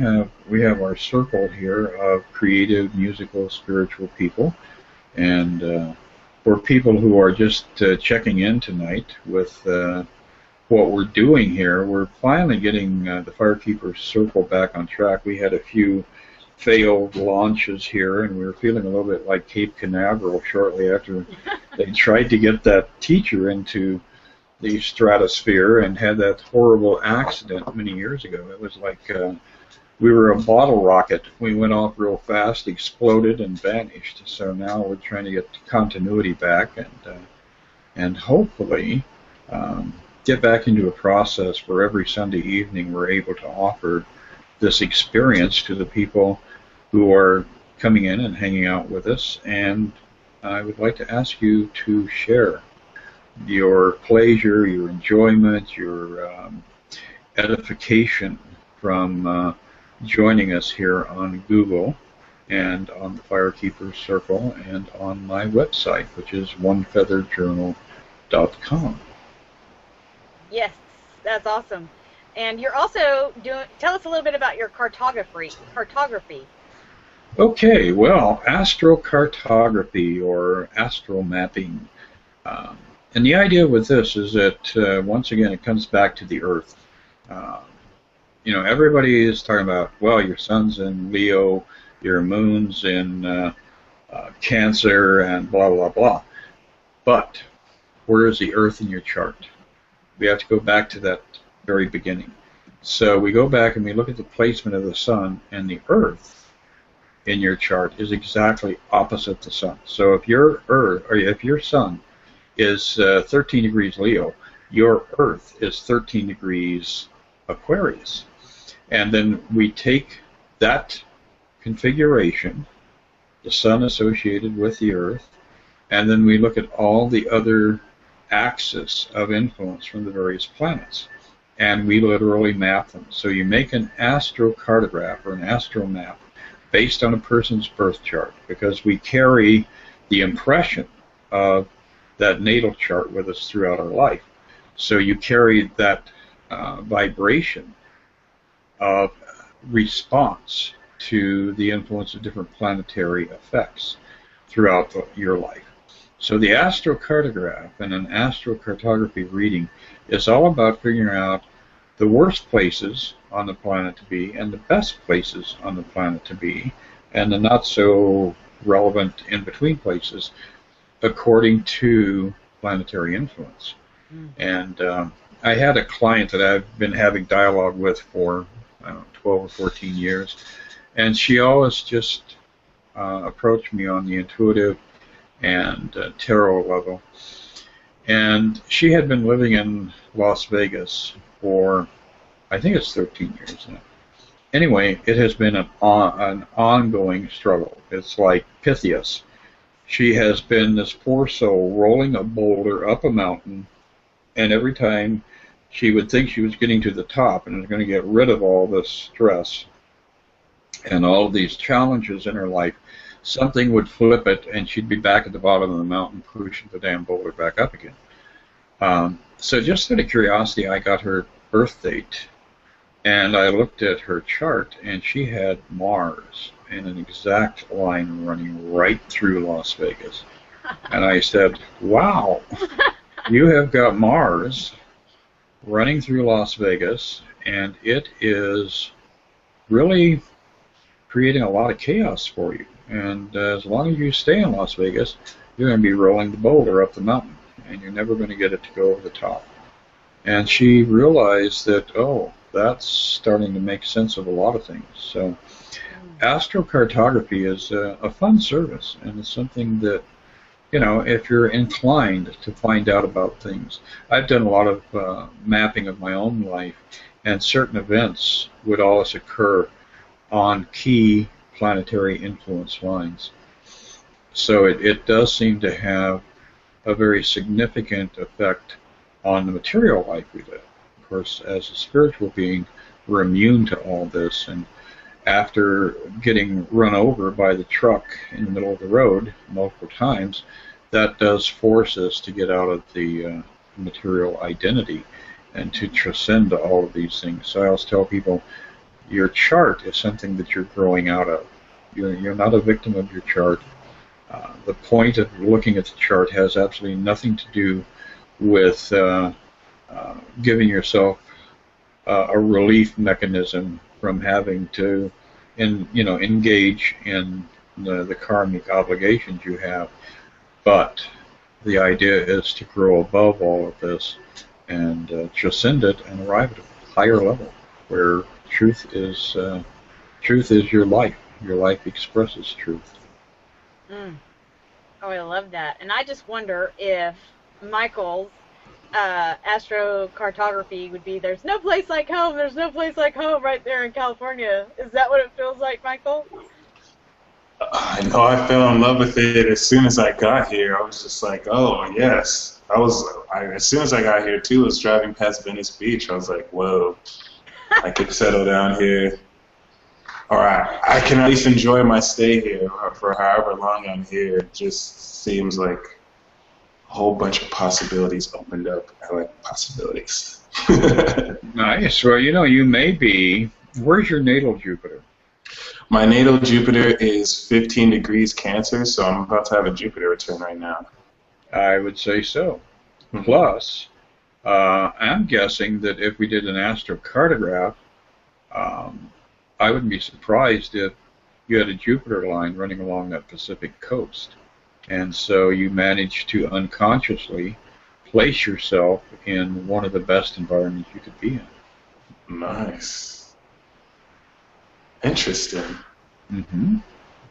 have our circle here of creative, musical, spiritual people, and for people who are just checking in tonight with what we're doing here, we're finally getting the Firekeepers circle back on track. We had a few failed launches here, and we were feeling a little bit like Cape Canaveral shortly after they tried to get that teacher into the stratosphere and had that horrible accident many years ago. It was like we were a bottle rocket. We went off real fast, exploded, and vanished. So now we're trying to get continuity back and hopefully get back into a process where every Sunday evening we're able to offer this experience to the people who are coming in and hanging out with us. And I would like to ask you to share your pleasure, your enjoyment, your edification from joining us here on Google and on the Firekeepers Circle and on my website, which is onefeatherjournal.com. Yes, that's awesome. And you're also tell us a little bit about your cartography. Okay, well, astrocartography or astral mapping. And the idea with this is that, once again, it comes back to the Earth. You know, everybody is talking about, well, your sun's in Leo, your moon's in Cancer, and blah, blah, blah. But where is the Earth in your chart? We have to go back to that very beginning. So we go back and we look at the placement of the sun, and the Earth in your chart is exactly opposite the sun. So if your Earth, or if your sun is 13 degrees Leo, your Earth is 13 degrees Aquarius. And then we take that configuration, the sun associated with the Earth, and then we look at all the other axis of influence from the various planets, and we literally map them. So you make an astrocartograph or an astromap based on a person's birth chart, because we carry the impression of that natal chart with us throughout our life. So you carry that vibration of response to the influence of different planetary effects throughout your life. So the astrocartograph and an astrocartography reading is all about figuring out the worst places on the planet to be and the best places on the planet to be, and the not so relevant in-between places according to planetary influence. And I had a client that I've been having dialogue with for 12 or 14 years, and she always just approached me on the intuitive and tarot level. And she had been living in Las Vegas for, I think it's 13 years now. Anyway, it has been an ongoing struggle. It's like Pythias. She has been this poor soul rolling a boulder up a mountain, and every time she would think she was getting to the top and was going to get rid of all this stress and all of these challenges in her life, something would flip it and she'd be back at the bottom of the mountain pushing the damn boulder back up again. So just out of curiosity, I got her birth date, and I looked at her chart, and she had Mars in an exact line running right through Las Vegas. And I said, wow, you have got Mars running through Las Vegas, and it is really creating a lot of chaos for you. And as long as you stay in Las Vegas, you're going to be rolling the boulder up the mountain, and you're never going to get it to go over the top. And she realized that, oh, that's starting to make sense of a lot of things. So astrocartography is a fun service, and it's something that, you know, if you're inclined to find out about things. I've done a lot of mapping of my own life, and certain events would always occur on key planetary influence lines. So it does seem to have a very significant effect on the material life we live. Of course, as a spiritual being, we're immune to all this, and after getting run over by the truck in the middle of the road multiple times, that does force us to get out of the material identity and to transcend all of these things. So I always tell people, your chart is something that you're growing out of. You're not a victim of your chart. The point of looking at the chart has absolutely nothing to do with giving yourself a relief mechanism from having to engage in the karmic obligations you have. But the idea is to grow above all of this and transcend it and arrive at a higher level where truth is your life. Your life expresses truth. Mm. Oh, I love that. And I just wonder if Michael's astrocartography would be, there's no place like home, there's no place like home right there in California. Is that what it feels like, Michael? I know I fell in love with it as soon as I got here. I was just like, oh, yes. As soon as I got here, too, I was driving past Venice Beach. I was like, whoa, I could settle down here. Or I can at least enjoy my stay here for however long I'm here. It just seems like a whole bunch of possibilities opened up. I like possibilities. Nice. Well, you may be. Where's your natal Jupiter? My natal Jupiter is 15 degrees Cancer, so I'm about to have a Jupiter return right now. I would say so. Mm-hmm. Plus, I'm guessing that if we did an astrocartograph, I wouldn't be surprised if you had a Jupiter line running along that Pacific coast. And so you managed to unconsciously place yourself in one of the best environments you could be in. Nice. Interesting. Mm-hmm.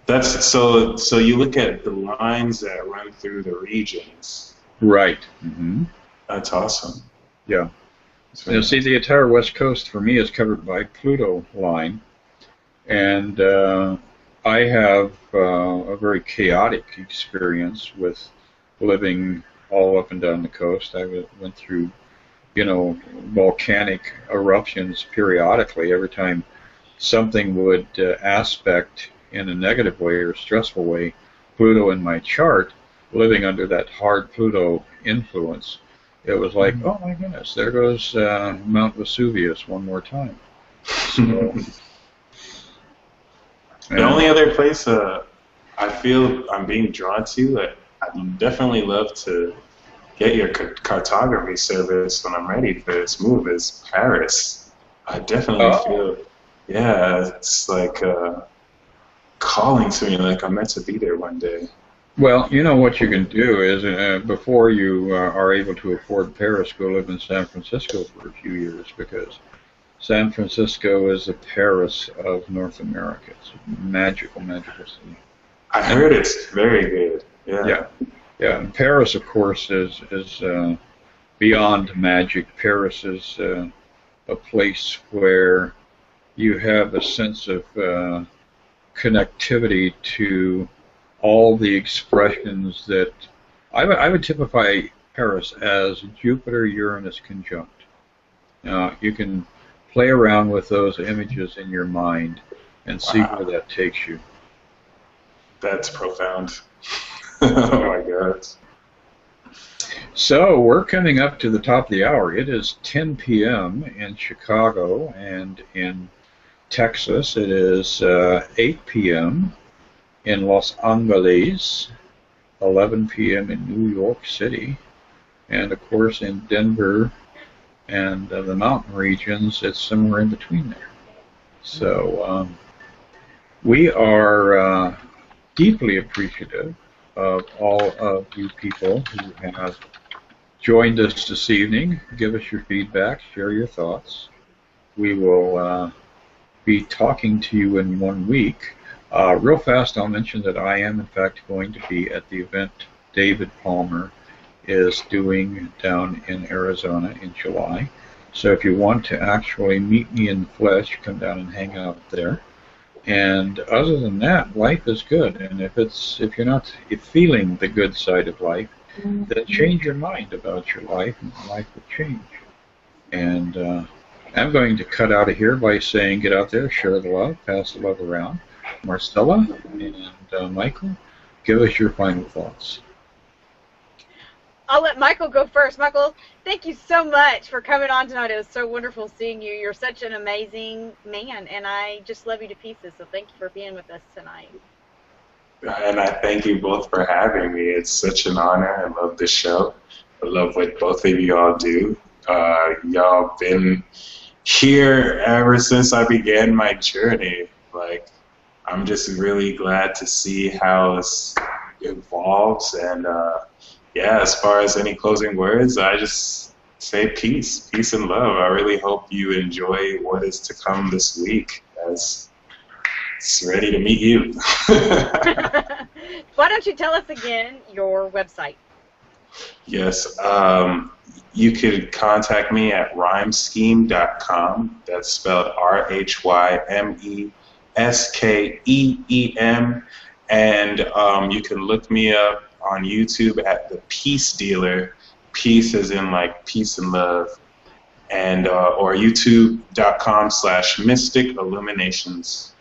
That's so you look at the lines that run through the regions. Right. Mm-hmm. That's awesome. Yeah. See, the entire West Coast for me is covered by Pluto line. And I have a very chaotic experience with living all up and down the coast. I went through, volcanic eruptions periodically. Every time something would aspect in a negative way or stressful way Pluto in my chart, living under that hard Pluto influence, it was like, oh my goodness, there goes Mount Vesuvius one more time. So, the only other place I feel I'm being drawn to, I'd definitely love to get your cartography service when I'm ready for this move, is Paris. I definitely feel, it's like calling to me, like I'm meant to be there one day. Well, what you can do is, before you are able to afford Paris, go live in San Francisco for a few years, because San Francisco is the Paris of North America. It's a magical, magical city. I heard it's very good. Yeah. Yeah. And Paris, of course, is beyond magic. Paris is a place where you have a sense of connectivity to all the expressions that I would typify Paris as Jupiter-Uranus conjunct. Now, you can play around with those images in your mind and see where that takes you. That's profound. Oh my God. So we're coming up to the top of the hour. It is 10 p.m. in Chicago, and in Texas it is 8 p.m. in Los Angeles, 11 p.m. in New York City, and of course in Denver and the mountain regions, it's somewhere in between there. So we are deeply appreciative of all of you people who have joined us this evening. Give us your feedback, share your thoughts. We will be talking to you in 1 week. Real fast, I'll mention that I am, in fact, going to be at the event David Palmer is doing down in Arizona in July. So if you want to actually meet me in the flesh, come down and hang out there. And other than that, life is good. And if you're not feeling the good side of life, that change your mind about your life, and life will change. And I'm going to cut out of here by saying get out there, share the love, pass the love around. Marcella and Michael, give us your final thoughts. I'll let Michael go first. Michael, thank you so much for coming on tonight. It was so wonderful seeing you. You're such an amazing man, and I just love you to pieces. So thank you for being with us tonight. And I thank you both for having me. It's such an honor. I love this show. I love what both of you all do. Y'all been here ever since I began my journey. Like, I'm just really glad to see how it evolves. And yeah, as far as any closing words, I just say peace and love. I really hope you enjoy what is to come this week, as it's ready to meet you. Why don't you tell us again your website? Yes, you could contact me at rhymescheme.com. That's spelled RHYMESKEEM. And you can look me up on YouTube at The Peace Dealer. Peace as in like peace and love. And or youtube.com/Mystic Illuminations.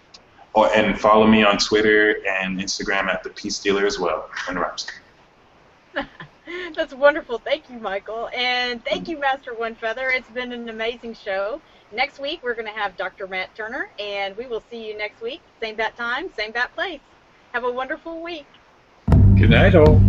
And follow me on Twitter and Instagram at The Peace Dealer as well. And rhymes. That's wonderful. Thank you, Michael. And thank you, Master One Feather. It's been an amazing show. Next week, we're going to have Dr. Matt Turner, and we will see you next week. Same bat time, same bat place. Have a wonderful week. Good night, all.